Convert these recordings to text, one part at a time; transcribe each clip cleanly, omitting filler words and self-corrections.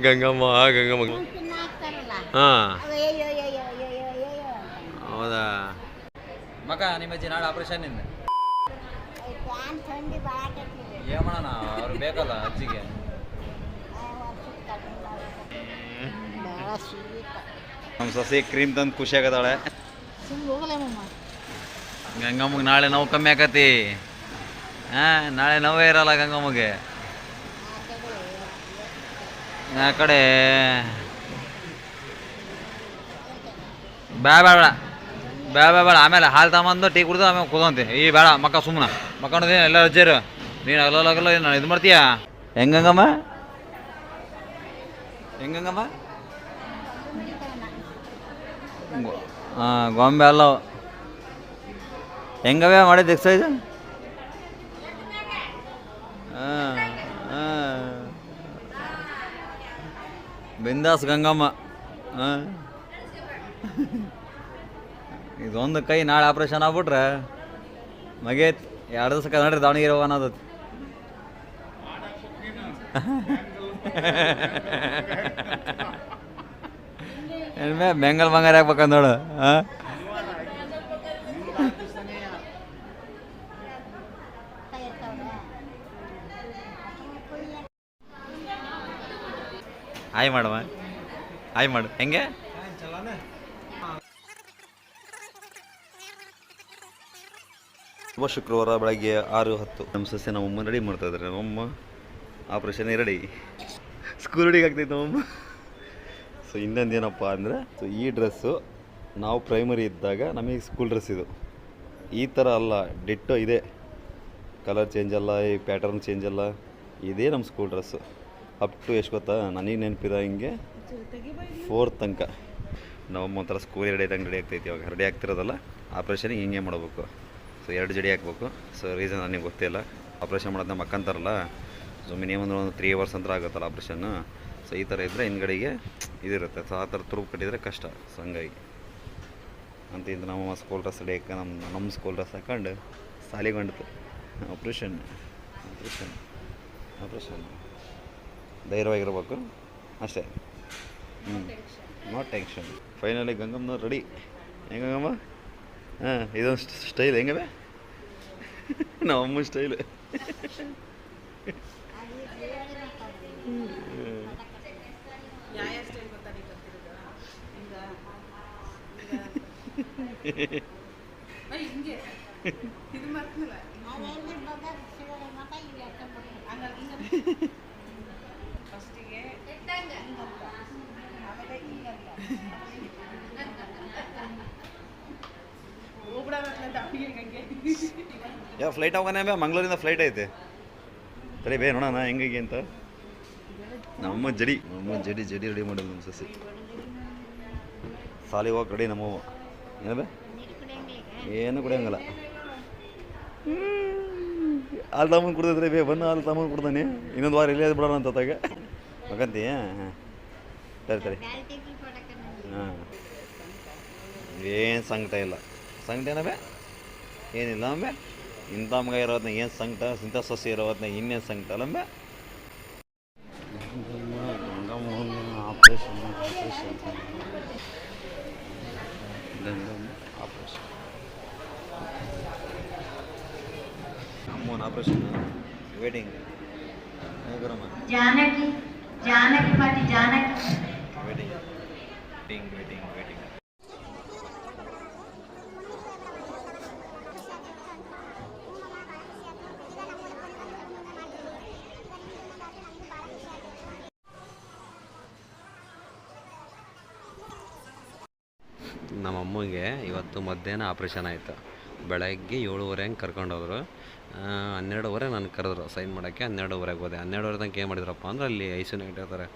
ಗಂಗಮ್ಮ ಗಂಗಮ್ಮ ಹಾಂ ಹೌದಾ ಮಗ ನಿಮ್ಮ ಅಜ್ಜಿ ನಾಳೆ ಆಪರೇಷನ್ ಇಂದ ಏನು ಮಾಡೋಣ ಅವ್ರು ಬೇಕಲ್ಲ ಅಜ್ಜಿಗೆ ನಮ್ಮ ಸೊಸೆ ಕ್ರೀಮ್ ತಂದು ಖುಷಿ ಆಗತ್ತಾಳೆ ಗಂಗಮ್ಮಗೆ ನಾಳೆ ನೋವು ಕಮ್ಮಿ ಆಕತಿ ಹಾಂ ನಾಳೆ ನೋವೇ ಇರಲ್ಲ ಗಂಗಮ್ಮಗೆ ಆ ಕಡೆ ಬೇಡ ಬೇಡ ಬೇಡ ಬೇಡ ಆಮೇಲೆ ಹಾಲು ತಗೊಂಬಂದು ಟೀ ಕುಡ್ದು ಆಮೇಲೆ ಕುದಂತೆ ಈ ಬೇಡ ಮಕ್ಕ ಸುಮ್ಮನೆ ಮಕ್ಕಂಡು ಎಲ್ಲ ರಜ್ಜರು ನೀನು ಅಗಲ್ಲ ನಾನು ಇದು ಮಾಡ್ತೀಯಾ ಹೆಂಗಂಗಮ್ಮ ಹೆಂಗಂಗಮ್ಮ ಹಾಂ ಗೊಂಬೆ ಅಲ್ಲ ಹೆಂಗವೇ ಮಾಡಿದ್ದು ಎಕ್ಸೈಜ್ ಹಾಂ ಹಾಂ ಬಿಂದಾಸ್ ಗಂಗಮ್ಮ ಹಾಂ ಇದೊಂದು ಕೈ ನಾಳೆ ಆಪ್ರೇಷನ್ ಆಗ್ಬಿಟ್ರೆ ಮಗೇತ್ 2 ದಿವಸಕ್ಕೆ ನೋಡ್ರಿ ದಾವಣಗೆರೆ ಹೋಗೋಣ ಅನ್ನೋದು ಏನ್ಮೇ ಬೆಂಗಲ್ ಬಂಗಾರ ಹಾಕ್ಬೇಕಂತ ನೋಡು ಹಾಂ ಹಾಯ್ ಮಾಡುವ ಹಾಯ್ ಮಾಡು ಹೆಂಗೆ ಶುಕ್ರವಾರ ಬೆಳಗ್ಗೆ 6:10 ನಮ್ಮ ಸಸ್ಯ ನಮ್ಮಮ್ಮ ರೆಡಿ ಮಾಡ್ತಾ ಇದ್ದಾರೆ ನಮ್ಮಮ್ಮ ಆಪ್ರೇಷನ್ ರೆಡಿ ಸ್ಕೂಲ್ ರೆಡಿಗೆ ಆಗ್ತೈತೆ ನಮ್ಮಮ್ಮ ಸೊ ಇನ್ನೊಂದು ಏನಪ್ಪ ಅಂದರೆ ಸೊ ಈ ಡ್ರೆಸ್ಸು ನಾವು ಪ್ರೈಮರಿ ಇದ್ದಾಗ ನಮಗೆ ಸ್ಕೂಲ್ ಡ್ರೆಸ್ ಇದು ಈ ಥರ ಅಲ್ಲ ಡಿಟ್ಟೋ ಇದೆ ಕಲರ್ ಚೇಂಜ್ ಅಲ್ಲ ಈ ಪ್ಯಾಟರ್ನ್ ಚೇಂಜ್ ಅಲ್ಲ ಇದೇ ನಮ್ಮ ಸ್ಕೂಲ್ ಡ್ರೆಸ್ಸು ಅಪ್ ಟು ಎಷ್ಟು ಗೊತ್ತಾ ನನಗೆ ನೆನಪಿರೋ ಹಿಂಗೆ 4th ತನಕ ನಮ್ಮಮ್ಮ ಒಂಥರ ಸ್ಕೂಲ್ ರೆಡಿ ಆದಂಗೆ ರೆಡಿ ಆಗ್ತೈತಿ ಇವಾಗ ರೆಡಿ ಆಗ್ತಿರೋದಲ್ಲ ಆಪ್ರೇಷನಿಗೆ ಹಿಂಗೆ ಮಾಡಬೇಕು ಸೊ 2 ಜಡಿ ಹಾಕ್ಬೇಕು ಸೊ ರೀಸನ್ ನನಗೆ ಗೊತ್ತಿಲ್ಲ ಆಪ್ರೇಷನ್ ಮಾಡೋದನ್ನ ಮಕ್ಕಂತಾರಲ್ಲ ಸೊ ಮಿನಿಮಮ್ ಒಂದು 3 hours ಅಂತ ಆಗುತ್ತಲ್ಲ ಆಪ್ರೇಷನ್ನು ಸೊ ಈ ಥರ ಇದ್ದರೆ ಹಿಂದ್ಗಡೆಗೆ ಇದಿರುತ್ತೆ ಸೊ ಆ ಥರ ತುರುಬು ಕಟ್ಟಿದರೆ ಕಷ್ಟ ಸೊ ಹಂಗಾಗಿ ಅಂತಿಂದ ನಮ್ಮ ಸ್ಕೂಲ್ ಡ್ರೆಸ್ ರೆಡಿ ಹಾಕಿ ನಮ್ಮ ಸ್ಕೂಲ್ ಡ್ರೆಸ್ ಹಾಕೊಂಡು ಸಾಲಿಗೊಂಡಿತು ಆಪ್ರೇಷನ್ ಆಪ್ರೇಷನ್ ಆಪ್ರೇಷನ್ ಧೈರ್ಯವಾಗಿರ್ಬೇಕು ಅಷ್ಟೇ no tension finally Gangamma ready ಹೆಂಗಮ್ಮ ಹಾಂ ಇದೊಂದು ಸ್ಟೈಲ್ ಹೆಂಗವೆ ನಮ್ಮಮ್ಮ ಸ್ಟೈಲ್ ಯಾವ ಫ್ಲೈಟ್ ಹೋಗೋಣ ಮಂಗಳೂರಿಂದ ಫ್ಲೈಟ್ ಐತೆ ಸರಿ ಬೇ ನೋಡೋಣ ಹೆಂಗಾಗಿ ಅಂತ ನಮ್ಮ ಜಡಿ ರೆಡಿ ಮಾಡೋದು ನಮ್ಮ ಸಸಿ ಸಾಲಿಗೆ ಹೋಗಿ ರೆಡಿ ನಮ್ಮವ್ವ ಏನ ಏನು ಕುಡಿಯಂಗಲ್ಲ ಹಾಲು ತಗೊಂಡು ಕುಡ್ದಿದ್ರೆ ಬೇ ಬಂದು ಹಾಲು ತಗೊಂಡು ಕುಡ್ದಾನೆ ಇನ್ನೊಂದು ವಾರ ಇಲ್ಲೇ ಬಿಡೋಣ ಅಂತ ತಾಗ ಮಗಂತಿ ಹಾಂ ಸರಿ ಹಾಂ ಏನು ಸಂಕಟ ಇಲ್ಲ ಸಂಕಟ ಏನಬೇ ಏನಿಲ್ಲ ಅಂಬೆ ಇಂಥ ಮಗ ಇರೋದನ್ನ ಏನು ಸಂಕಟ ಇಂಥ ಸೊಸೆ ಇರೋದನ್ನ ಇನ್ನೇನು ಸಂಕಟ ಅಲ್ಲಂಬೆ ಆಪ್ರೇಷನ್ ಅಮ್ಮನ ಆಪ್ರೇಷನ್ ವೇಟಿಂಗ್ ಜಾನಕಿ ಪಾಟಿ ಜಾನಕಿ ವೇಟಿಂಗ್ ನಮ್ಮಮ್ಮಗೆ ಇವತ್ತು ಮಧ್ಯಾಹ್ನ ಆಪ್ರೇಷನ್ ಆಯಿತು ಬೆಳಗ್ಗೆ 7:30 ಹಂಗೆ ಕರ್ಕೊಂಡೋದ್ರು 12:30 ನನಗೆ ಕರೆದ್ರು ಸೈನ್ ಮಾಡೋಕ್ಕೆ 12:30 ಹೋದೆ 12:30 ತನಕ ಏನು ಮಾಡಿದ್ರಪ್ಪ ಅಂದ್ರೆ ಅಲ್ಲಿ ಐಸಿಯು ಇಟ್ಟಿರ್ತಾರೆ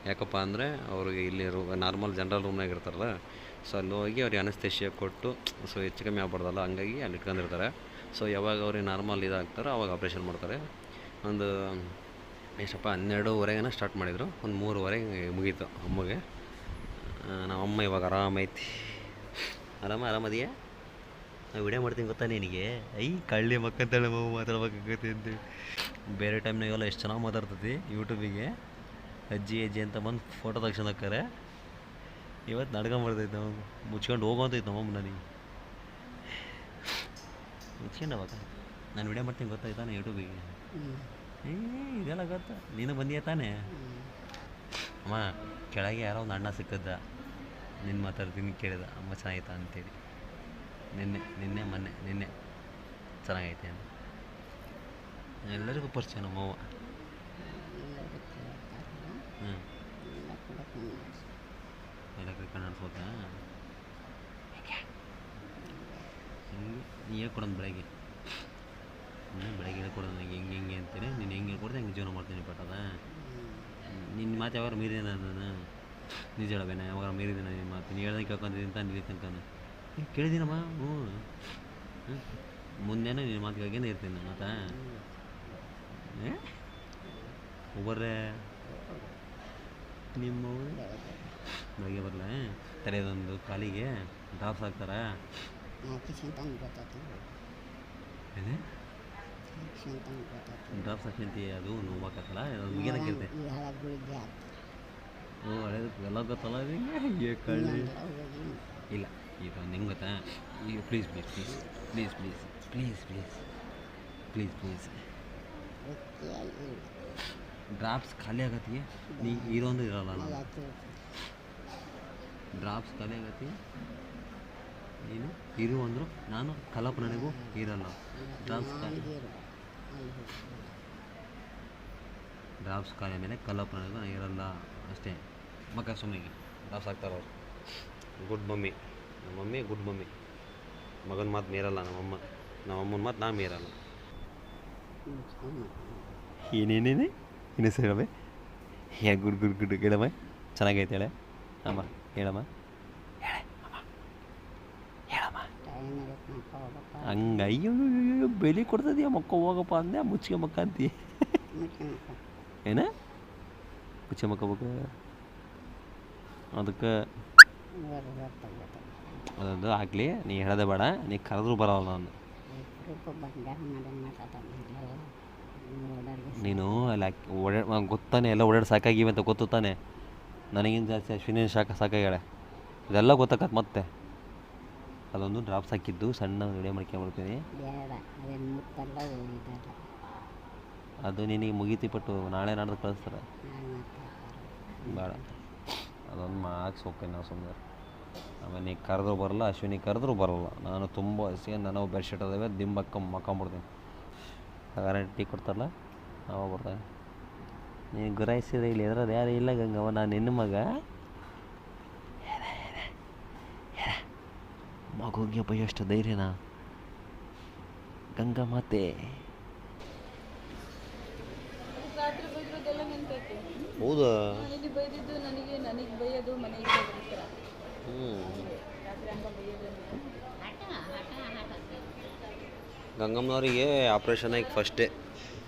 ಯಾಕಪ್ಪ ಅಂದರೆ ಅವ್ರಿಗೆ ಇಲ್ಲಿ ನಾರ್ಮಲ್ ಜನರಲ್ ರೂಮ್ನಾಗ ಇರ್ತಾರಲ್ಲ ಸೊ ಅಲ್ಲಿ ಹೋಗಿ ಅವ್ರಿಗೆ ಅನಸ್ತೇಶಿಯ ಕೊಟ್ಟು ಸೊ ಹೆಚ್ಚು ಕಮ್ಮಿ ಆಗ್ಬಾರ್ದಲ್ಲ ಹಂಗಾಗಿ ಅಲ್ಲಿ ಇಟ್ಕೊಂಡಿರ್ತಾರೆ ಸೊ ಯಾವಾಗ ಅವ್ರಿಗೆ ನಾರ್ಮಲ್ ಇದಾಗ್ತಾರೋ ಅವಾಗ ಆಪ್ರೇಷನ್ ಮಾಡ್ತಾರೆ ಒಂದು ಎಷ್ಟಪ್ಪ 12:30 ಸ್ಟಾರ್ಟ್ ಮಾಡಿದರು ಒಂದು 3:30 ಮುಗೀತು ಅಮ್ಮಗೆ ನಮ್ಮಮ್ಮ ಇವಾಗ ಆರಾಮೈತಿ ಆರಾಮದಿಯಾ ನಾನು ವಿಡಿಯೋ ಮಾಡ್ತೀನಿ ಗೊತ್ತಾ ನಿನಗೆ? ಕಳ್ಳಿ ಮಕ್ಕಂತಾಳೆ ಮಾತಾಡ್ಬೇಕಾಗತ್ತೆ ಅಂತೇಳಿ. ಬೇರೆ ಟೈಮ್ನಾಗೆಲ್ಲ ಎಷ್ಟು ಚೆನ್ನಾಗಿ ಮಾತಾಡ್ತೈತಿ ಯೂಟ್ಯೂಬಿಗೆ. ಅಜ್ಜಿ ಅಜ್ಜಿ ಅಂತ ಬಂದು ಫೋಟೋ ತೆಗ್ಸ್ಕೊಂಡಕ್ಕಾರೆ. ಇವತ್ತು ನಡ್ಕೊಂಬರ್ತೈತೆ ನಾವು ಮುಚ್ಕೊಂಡು ಹೋಗೋಂತೈತೆ ನಮ್ಮಮ್ಮ ನನಗೆ ಮುಚ್ಕೊಂಡು ಅವಾಗ ನಾನು ವಿಡಿಯೋ ಮಾಡ್ತೀನಿ ಗೊತ್ತಾಯ್ತಾನೆ ಯೂಟ್ಯೂಬಿಗೆ. ಇದೆಲ್ಲ ಗೊತ್ತಾ? ನೀನು ಬಂದಿಯಾ ತಾನೇ? ಅಮ್ಮ ಕೆಳಗೆ ಯಾರೋ ಒಂದು ಅಣ್ಣ ಸಿಕ್ಕದ್ದ, ನಿನ್ನ ಮಾತಾಡ್ತೀನಿ ಕೇಳಿದ, ಅಮ್ಮ ಚೆನ್ನಾಗೈತಾ ಅಂತೇಳಿ. ನಿನ್ನೆ ಚೆನ್ನಾಗೈತೆ ಅಂತ ಎಲ್ಲರಿಗೂ ಪರಿಚಯ ನಮ್ಮವ್ವ. ಎಲ್ಲ ಕಣ್ಣು ನಡೆಸ್ಬೋದಾ? ನೀ ಹೇಳ್ಕೊಡೋದು ಬೆಳಗ್ಗೆ ಹೇಳ್ಕೊಡೋದು ನನಗೆ ಹೆಂಗೆ ಅಂತೇಳಿ. ನೀನು ಹೆಂಗೆ ಹೇಳ್ಕೊಡ್ದೆ ಹೆಂಗೆ ಜೀವನ ಮಾಡ್ತೀನಿ ಬಟ್ ಅದ ನಿನ್ನ ಮಾತು ಯಾವಾಗ ಮೀರಿದೆ ನಾನು ನಿಜ ಹೇಳಬೇನ? ಯಾವಾಗ ಮೀರಿದೆ ನಿನ್ನ ಮಾತು? ನೀನು ಹೇಳ್ದಂಗೆ ಕೇಳ್ಕೊಂತಿದ್ದೀನಿ ಅಂತ ನಿಲ್ಲಿ ತನಕ ಕೇಳಿದ್ದೀನಮ್ಮ. ಮುಂದೆನೂ ನಿನ್ನ ಮಾತು ಕೇಳ್ಕೊಂಡು ಇರ್ತೀನಿ ನಾನು. ಆತ ಒಬ್ಬರೇ ನಿಮ್ಮ ಬೆಳಗ್ಗೆ ಬರಲ ತಲೆದೊಂದು ಕಾಲಿಗೆ ಡ್ರಾಪ್ಸ್ ಹಾಕ್ತಾರ. ಡ್ರಾಪ್ಸ್ ಹಾಕ್ಯಂತಿ ಅದು ನೋವಾಕತ್ತಲ್ಲ ಮುಗಿಯನಕ್ಕಿರ್ತೆ. ಓ ಹಳೇದು ಎಲ್ಲ ಗೊತ್ತಲ್ಲ ನಿಂಗೆ ಕಳ್ಳಿ. ಇಲ್ಲ ಇದು ಹೆಂಗೆ ಗೊತ್ತಾ? ಈಗ ಪ್ಲೀಸ್ ಡ್ರಾಪ್ಸ್ ಖಾಲಿ ಆಗತ್ತಿಗೆ ನೀ ಇರೋದು ಇರಲ್ಲ. ನಾನು ಡ್ರಾಪ್ಸ್ ಖಾಲಿ ಆಗತ್ತಿ ನೀನು ಇರು ಅಂದರು ನಾನು ಕಲ್ಪನೆಗೂ ಇರಲ್ಲ. ಡ್ರಾಪ್ಸ್ ಖಾಲಿ ಮೇಲೆ ಕಲ್ಪನೆಗೂ ನಾನು ಇರಲ್ಲ ಅಷ್ಟೇ. ಮಕ್ಕ ಸುಮ್ಮನೆ ಡ್ರಾಪ್ಸ್ ಹಾಕ್ತಾರೆ ಅವ್ರು. ಗುಡ್ ಮಮ್ಮಿ, ನಮ್ಮ ಮಮ್ಮಿ ಗುಡ್ ಮಮ್ಮಿ. ಮಗನ ಮಾತು ಮೀರಲ್ಲ ನಮ್ಮಮ್ಮನ ಮಾತು ನಾ ಮೀರಲ್ಲ. ಏನೇನೇನೆ ಇನ್ನು ಹೇಳಮ್ಮ. ಗುಡ್ ಹೇಳಮ್ಮ. ಚೆನ್ನಾಗೈತೆ ಹೇಳೆ ಅಮ್ಮ. ಹೇಳಮ್ಮ ಹಂಗೆ ಅಯ್ಯೋ ಬೆಲೆ ಕೊಡ್ತದೀಯ ಮಕ್ಕ ಹೋಗಪ್ಪ ಅಂದೆ. ಮುಚ್ಚಿಗೆ ಮಕ್ಕ ಅಂತೀಯ ಏನ? ಮುಚ್ಚೆ ಮಕ್ಕಬೇಕು ಅದಕ್ಕೆ ಅದೊಂದು ಹಾಕ್ಲಿ. ನೀ ಹೇಳೋದೇ ಬೇಡ, ನೀ ಕರೆದ್ರೂ ಬರೋಲ್ಲ ನಾನು. ನೀನು ಅಲ್ಲಿ ಗೊತ್ತಾನೆ ಎಲ್ಲ ಓಡಾಡಿ ಸಾಕಾಗಿವೆ ಅಂತ ಗೊತ್ತು ತಾನೆ. ನನಗಿಂತ ಜಾಸ್ತಿ ಅಶ್ವಿನಿ ಸಾಕಾಗ್ಯಾಳೆ. ಇದೆಲ್ಲ ಗೊತ್ತಾಗತ್ತೆ ಮತ್ತೆ. ಅದೊಂದು ಡ್ರಾಪ್ಸ್ ಹಾಕಿದ್ದು ಸಣ್ಣ ವಿಡಿಯೋ ಮಾಡ್ಕೊಂಡ್ಬಿಡ್ತೀನಿ. ಅದು ನಿನಗೆ ಮುಗೀತಿ ಪಟ್ಟು ನಾಳೆ ನಾಡ್ದು ಕಳಿಸ್ತಾರೆ. ಬೇಡ ಅದೊಂದು ಮಾರ್ಕ್ಸ್ ಹೋಗ್ತೀನಿ ನಾವು ಸುಮ್ಮನೆ. ಆಮೇಲೆ ನೀ ಕರೆದ್ರೂ ಬರಲ್ಲ, ಅಶ್ವಿನಿ ಕರೆದ್ರೂ ಬರೋಲ್ಲ. ನಾನು ತುಂಬ ಹಸಿ ನನವು ಬೆಡ್ಶೀಟ್ ಅದಾವೆ ದಿಂಬಕ್ಕ ಮಕ್ಕೊಂಬಿಡ್ತೀನಿ. ಹಾಗಾದ್ರೆ ಟೀ ಕೊಡ್ತಾರಲ್ಲ ಅವ ಬರ್ತಾನೆ. ನೀನು ಗುರಾಯಿಸಿದ್ರೆ ಇಲ್ಲಿ ಎದ್ರದ್ದು ಯಾರು ಇಲ್ಲ ಗಂಗವ್ವ. ನಾನು ನಿನ್ನ ಮಗ ಮಗುಗೆ ಬೈಯೋಷ್ಟು ಧೈರ್ಯನಾ ಗಂಗಾ ಮಾತೆ? ಹೌದಾ? ಗಂಗಮ್ಮನವರಿಗೆ ಆಪ್ರೇಷನ್ ಆಗಿ ಫಸ್ಟೇ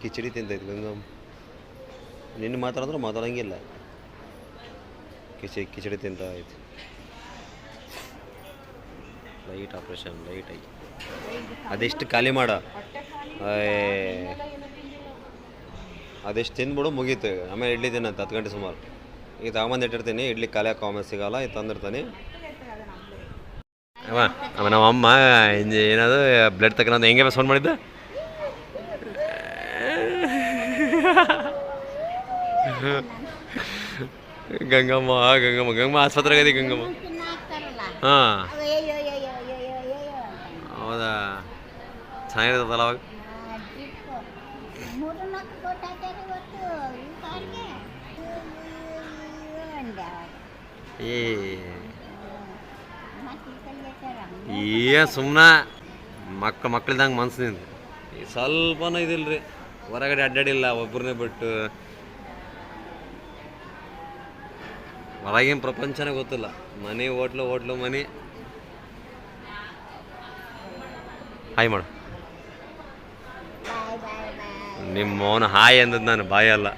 ಕಿಚಡಿ ತಿಂತೈತೆ ಗಂಗಮ್ಮ. ನಿನ್ನ ಮಾತಾಡಿದ್ರೆ ಮಾತಾಡೋಂಗಿಲ್ಲ. ಕಿಚಡಿ ತಿಂತ ಐತಿ. ಲೈಟ್ ಆಪ್ರೇಷನ್ ಲೈಟ್ ಆಗಿ ಅದೆಷ್ಟು ಖಾಲಿ ಮಾಡ. ಅದೆಷ್ಟು ತಿಂದ್ಬಿಡು ಮುಗೀತು. ಆಮೇಲೆ ಇಡ್ಲಿ ತಿನ್ನಂತ 10 ಗಂಟೆ ಸುಮಾರು. ಈಗ ತಗೊಂಬಂದು ಇಟ್ಟಿರ್ತೀನಿ. ಇಡ್ಲಿ ಖಾಲಿ ಹಾಕೋ ಆಮೇಲೆ ಸಿಗೋಲ್ಲ. ಇದು ತಂದಿರ್ತೀನಿ. ಅವ ನಮ್ಮಮ್ಮ ಏನದು ಬ್ಲಡ್ ತಗೊಂಡು ಹೆಂಗೆ ಫೋನ್ ಮಾಡಿದ್ದೆ? ಗಂಗಮ್ಮ ಆಸ್ಪತ್ರೆಗೆ ಐತಿ ಗಂಗಮ್ಮ. ಹಾಂ ಹೌದಾ? ಚೆನ್ನಾಗಿರ್ತದಲ್ಲ ಅವಾಗ. ಸುಮ್ಮನೆ ಮಕ್ಕಳಿದ್ದಂಗೆ ಮನ್ಸಿನಿಂದ ಸ್ವಲ್ಪನೂ ಇದಿಲ್ಲ ರೀ. ಹೊರಗಡೆ ಅಡ್ಡಾಡಿಲ್ಲ ಒಬ್ಬರನ್ನೇ ಬಿಟ್ಟು. ಹೊರಗಿನ ಪ್ರಪಂಚನೇ ಗೊತ್ತಿಲ್ಲ. ಮನೆ ಹೋಟ್ಲು ಮನೆ. ಹಾಯ್ ಮಾಡು. ನಿಮ್ಮ ಮೌನ ಹಾಯ್ ಅಂದದ್ದು ನಾನು ಬಾಯಲ್ಲ.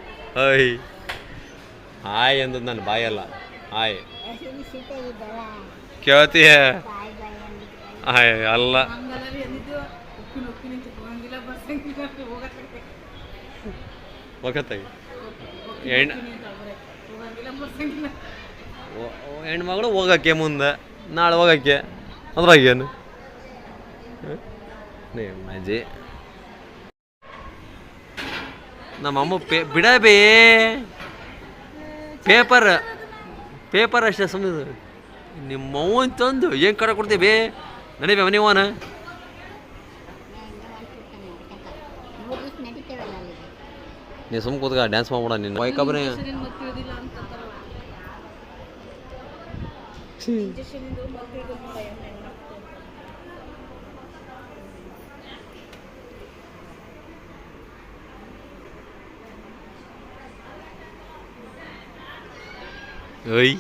ಹಾಯ್ ಅಂದದ್ದು ನಾನು ಬಾಯಲ್ಲ. ಹಾಯ್ ಕೇಳ್ತೀಯ? ಅಲ್ಲ ಹೋಗತ್ತಾಗಿ ಹೆಣ್ಮಗಳು ಹೋಗಕ್ಕೆ ಮುಂದೆ ನಾಳೆ ಹೋಗಕ್ಕೆ ಅದ್ರಾಗೇನು ಮಜೆ ನಮ್ಮಮ್ಮ ಬಿಡಬೇ ಪೇಪರ್ ಅಷ್ಟೇ ಸುಮ್ಮನೆ ನಿಮ್ಮವ್ವನ್ ತಂದು ಏನು ಕಡೆ ಕೊಡ್ತೀವಿ ನಡೀಬೇ ಮನೆವನ ನೀ ಸುಮ್ಮ ಕೂತ್ಕ ಡ್ಯಾನ್ಸ್ ಮಾಡ್ಬಿಡ ನೀನು ವೈಕಬ್ರೆ ಓಯ್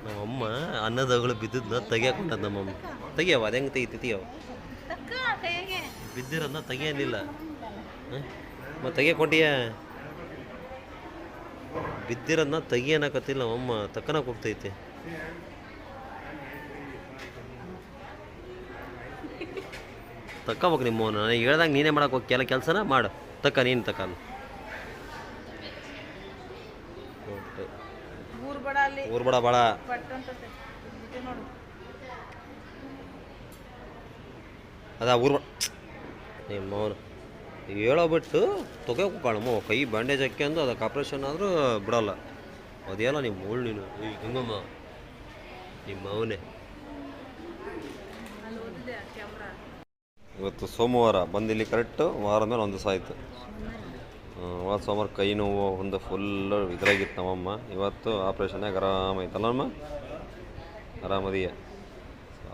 ನಮ್ಮಮ್ಮ ಅನ್ನದಗಳು ಬಿದ್ದದನ್ನ ತೆಗಿಯಾಕೊಂಡ ನಮ್ಮಮ್ಮ ತೆಗಿಯವ ಅದು ಹೆಂಗೆ ತೆಗಿತೀಯವ ಬಿದ್ದಿರೋದನ್ನ ತೆಗಿಯಲಿಲ್ಲ ಮತ್ತು ತೆಗಿಯಕೊಂಡಿಯ ಬಿದ್ದಿರೋದನ್ನ ತೆಗಿಯನಕತ್ತಿಲ್ಲ ನಮ್ಮಮ್ಮ ತಕ್ಕನಕ್ಕೆ ಹೋಗ್ತೈತಿ ತಕ್ಕೋಬೇಕು ನಿಮ್ಮವನ್ನ ನನಗೆ ಹೇಳ್ದಾಗ ನೀನೇ ಮಾಡಕ್ಕೆ ಹೋಗಿ ಕೆಲಸನ ಮಾಡು ತಕ್ಕ ನೀನು ತಕ್ಕ ಊರ್ಬಡ ಬಾಳ ಅದ ಊರ್ಬಡ ನಿಮ್ಮವನು ಹೇಳೋಬಿಟ್ಟು ತೊಗೋಕಳಮ್ಮ ಕೈ ಬ್ಯಾಂಡೇಜ್ ಹಾಕಿ ಅಂದು ಅದಕ್ಕೆ ಆಪ್ರೇಷನ್ ಆದರೂ ಬಿಡಲ್ಲ ಅದೇಲ್ಲ ನಿಮ್ಮ ಮೂಳು ನೀನು ಹಿಂಗಮ್ಮ ನಿಮ್ಮ ಅವನೇ ಇವತ್ತು ಸೋಮವಾರ ಬಂದಿಲ್ಲಿ ಕರೆಕ್ಟು ವಾರ ಮೇಲೆ ಒಂದು ದಿವಸ ಆಯಿತು ಇವತ್ತು ಸೋಮವಾರ ಕೈ ನೋವು ಒಂದು ಫುಲ್ಲು ಇದ್ರಾಗಿತ್ತು ನಮ್ಮಮ್ಮ ಇವತ್ತು ಆಪ್ರೇಷನ್ನಾಗ ಆರಾಮೈತಲ್ಲ ನಮ್ಮ ಆರಾಮದಿಯ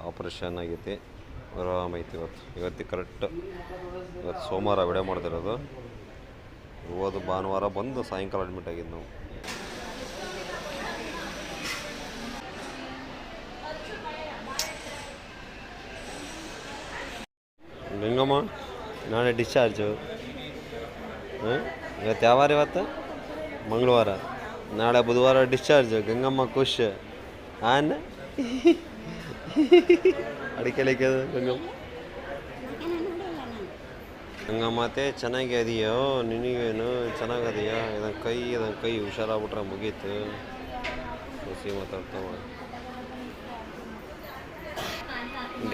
ಆಪ್ರೇಷನ್ ಆಗೈತಿ ಆರಾಮೈತಿ ಇವತ್ತು ಕರೆಕ್ಟ್ ಇವತ್ತು ಸೋಮವಾರ ವಿಡಿಯೋ ಮಾಡ್ತಿರೋದು ಹೋದ ಭಾನುವಾರ ಬಂದು ಸಾಯಂಕಾಲ ಅಡ್ಮಿಟ್ ಆಗಿದ್ದು ನಾವು ಗಂಗಮ್ಮ ನಾಳೆ ಡಿಸ್ಚಾರ್ಜು ಇವತ್ತು ಯಾವ ವಾರ ಇವತ್ತು ಮಂಗಳವಾರ ನಾಳೆ ಬುಧವಾರ ಡಿಸ್ಚಾರ್ಜ್ ಗಂಗಮ್ಮ ಖುಷ್ ಆನ್ ಅಡಿಕೆಲಿಕ್ಕೆ ಗಂಗಮ್ಮ ಗಂಗಮ್ಮತೆ ಚೆನ್ನಾಗಿ ಅದೆಯೋ ನಿನಗೇನು ಚೆನ್ನಾಗದೆಯಾ ಇದನ್ನ ಕೈ ಹುಷಾರಾಗ್ಬಿಟ್ರೆ ಮುಗೀತು ಖುಷಿ ಮಾತಾಡ್ತಾವ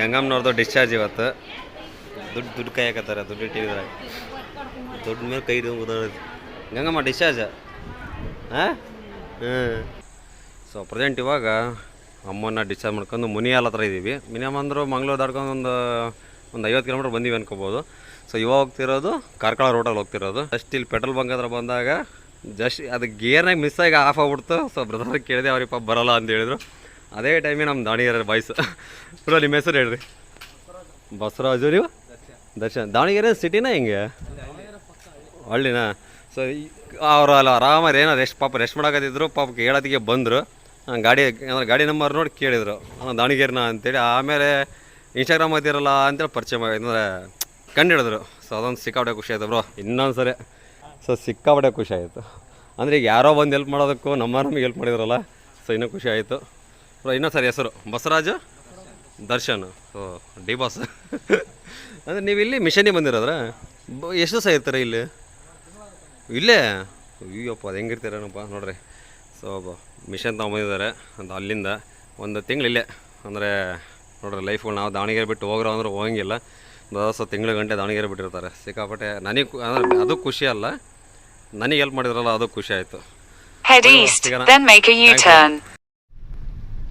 ಗಂಗಮ್ಮನವ್ರದ್ದು ಡಿಸ್ಚಾರ್ಜ್ ಇವತ್ತು ದುಡ್ಡು ಕೈ ಹಾಕತ್ತಾರೆ ದುಡ್ಡು ಇಟ್ಟಿದ್ರೆ ದುಡ್ಡು ಮೇಲೆ ಕೈ ಗಂಗಮ್ಮ ಡಿಸ್ಚಾರ್ಜ್ ಹಾಂ ಸೊ ಪ್ರೆಸೆಂಟ್ ಇವಾಗ ಅಮ್ಮನ್ನ ಡಿಸ್ಚಾರ್ಜ್ ಮಾಡ್ಕೊಂಡು ಮುನಿಯಾಲ ಹತ್ರ ಇದ್ದೀವಿ ಮಿನಿಮಮ್ ಅಂದರೂ ಮಂಗ್ಳೂರು ದಾಟ್ಕೊಂಡು ಒಂದು 50 ಕಿಲೋಮೀಟ್ರ್ ಬಂದೀವಿ ಅನ್ಕೋಬೋದು ಸೊ ಇವಾಗ ಹೋಗ್ತಿರೋದು ಕಾರ್ಕಳ ರೋಡಲ್ಲಿ ಹೋಗ್ತಿರೋದು ಜಸ್ಟ್ ಇಲ್ಲಿ ಪೆಟ್ರೋಲ್ ಬಂಕ್ ಹತ್ರ ಬಂದಾಗ ಜಸ್ಟ್ ಅದು ಗೇರ್ನಾಗ ಮಿಸ್ ಆಗಿ ಆಫ್ ಆಗ್ಬಿಡ್ತು ಸೊ ಬ್ರದರ್ ಕೇಳಿದೆ ಅವ್ರಿಪ್ಪ ಬರೋಲ್ಲ ಅಂತ ಹೇಳಿದ್ರು ಅದೇ ಟೈಮಿಗೆ ನಮ್ಮ ದಾವಣಗೆರೆ ಬಾಯ್ಸ್ ಬ್ರೋ ನಿಮ್ಮ ಹೆಸರು ಹೇಳ್ರಿ ಬಸವರಾಜು ನೀವು ದರ್ಶನ್ ದಾವಣಗೆರೆ ಸಿಟಿನಾ ಹಿಂಗೆ ಹಳ್ಳಿನಾ ಸೊ ಅವರು ಅಲ್ಲ ಆರಾಮಾಗಿ ಏನೋ ರೆಸ್ಟ್ ಮಾಡೋಕತ್ತಿದ್ರು ಪಾಪ ಹೇಳೋದಿಗೆ ಬಂದರು ಗಾಡಿ ಅಂದ್ರೆ ಗಾಡಿ ನಂಬರ್ ನೋಡಿ ಕೇಳಿದರು ದಾವಣಗೆರೆನ ಅಂತೇಳಿ ಆಮೇಲೆ ಇನ್ಸ್ಟಾಗ್ರಾಮ್ ಓದಿರಲ್ಲ ಅಂತೇಳಿ ಪರಿಚಯ ಅಂದರೆ ಕಂಡು ಹಿಡಿದ್ರು ಸೊ ಅದೊಂದು ಸಿಕ್ಕಾಪಟ್ಟೆ ಖುಷಿ ಆಯಿತು ಬ್ರೋ ಇನ್ನೊಂದು ಸರಿ ಸೊ ಸಿಕ್ಕಾಪಟ್ಟೆ ಖುಷಿ ಆಯಿತು ಅಂದರೆ ಈಗ ಯಾರೋ ಬಂದು ಹೆಲ್ಪ್ ಮಾಡೋದಕ್ಕೂ ನಮಗೆ ಹೆಲ್ಪ್ ಮಾಡಿದ್ರಲ್ಲ ಸೊ ಇನ್ನೂ ಖುಷಿ ಆಯಿತು ಬ್ರೋ ಇನ್ನೊಂದು ಸರಿ ಹೆಸರು Basavaraju Darshan so D boss ಅಂದರೆ ನೀವು ಇಲ್ಲಿ ಮಿಷನಿಗೆ ಬಂದಿರೋದ್ರ ಎಷ್ಟು ದಿವಸ ಇರ್ತಾರೆ ಇಲ್ಲಿ ಇಲ್ಲೇ ಅಯ್ಯಪ್ಪ ಅದು ಹೆಂಗಿರ್ತೀರೇನಪ್ಪ ನೋಡ್ರಿ ಸೊ ಮಿಷನ್ ತೊಗೊಂಬಂದಿದ್ದಾರೆ ಅಂತ ಅಲ್ಲಿಂದ ಒಂದು ತಿಂಗಳು ಇಲ್ಲೇ ಅಂದರೆ ನೋಡ್ರಿ ಲೈಫ್ಗಳು ನಾವು ದಾವಣಗೆರೆ ಬಿಟ್ಟು ಹೋಗ್ರೋ ಅಂದ್ರೆ ಹೋಗಂಗಿಲ್ಲ ದಸ ತಿಂಗಳು ಗಂಟೆ ದಾವಣಗೆರೆ ಬಿಟ್ಟಿರ್ತಾರೆ ಸಿಕ್ಕಾಪಟ್ಟೆ ನನಗೆ ಅಂದರೆ ಅದು ಖುಷಿ ಅಲ್ಲ ನನಗೆ ಹೆಲ್ಪ್ ಮಾಡಿದ್ರಲ್ಲ ಅದು ಖುಷಿ ಆಯಿತು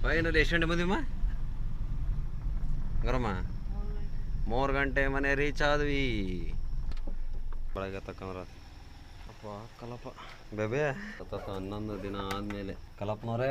ಫೈನಲಿ ಎಷ್ಟು ಗಂಟೆ ಬಂದಿಮ್ಮ ಗರಮ್ಮ 3 ಗಂಟೆ ಮನೆ ರೀಚ್ ಆದ್ವಿ ಬೆಳಗ್ಗೆ ತಕ್ಕಂದ್ರೆ ಅಪ್ಪ ಕಲಪ ಬೇಬೆ 11 ದಿನ ಆದಮೇಲೆ ಕಲಪ್ನವ್ರೆ